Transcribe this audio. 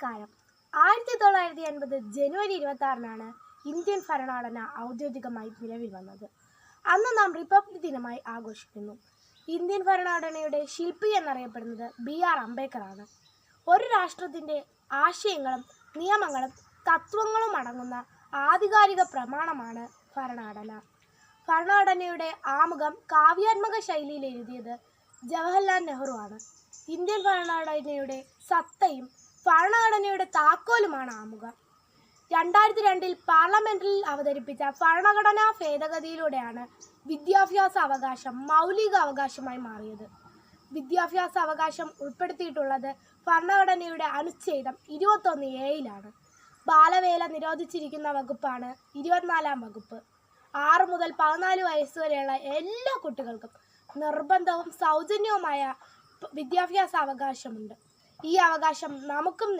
നമസ്കാരം. 1950 ജനുവരി 26-നാണ് ഇന്ത്യൻ ഭരണഘടന ഔദ്യോഗികമായി നിലവിൽ വന്നത്. അന്ന് നാം റിപ്പബ്ലിക് ദിനമായി ആഘോഷിക്കുന്നു. ഇന്ത്യൻ ഭരണഘടനയുടെ ശില്പി എന്നറിയപ്പെടുന്നത് BR അംബേദ്കറാണ്. ഒരു രാഷ്ട്രത്തിൻ്റെ ആശയങ്ങളും നിയമങ്ങളും തത്വങ്ങളും അടങ്ങുന്ന ആധികാരിക പ്രമാണമാണ് ഭരണഘടന. ഭരണഘടനയുടെ ആമുഖം കാവ്യാത്മക ശൈലിയിൽ എഴുതിയത് ജവഹർലാൽ നെഹ്റു ആണ്. ഇന്ത്യൻ ഭരണഘടനയുടെ സത്തയും ഭരണഘടനയുടെ താക്കോലുമാണ് ആമുഖം. 2002 പാർലമെന്റിൽ അവതരിപ്പിച്ച ഭരണഘടനാ ഭേദഗതിയിലൂടെയാണ് വിദ്യാഭ്യാസ അവകാശം മൗലിക അവകാശമായി മാറിയത്. വിദ്യാഭ്യാസ അവകാശം ഉൾപ്പെടുത്തിയിട്ടുള്ളത് ഭരണഘടനയുടെ അനുച്ഛേദം 21A-യിലാണ്. ബാലവേല നിരോധിച്ചിരിക്കുന്ന വകുപ്പാണ് 24-ാം വകുപ്പ്. 6 മുതൽ 14 വയസ്സുവരെയുള്ള എല്ലാ കുട്ടികൾക്കും നിർബന്ധവും സൗജന്യവുമായ വിദ്യാഭ്യാസ അവകാശമുണ്ട്. ഈ അവകാശം നമുക്കും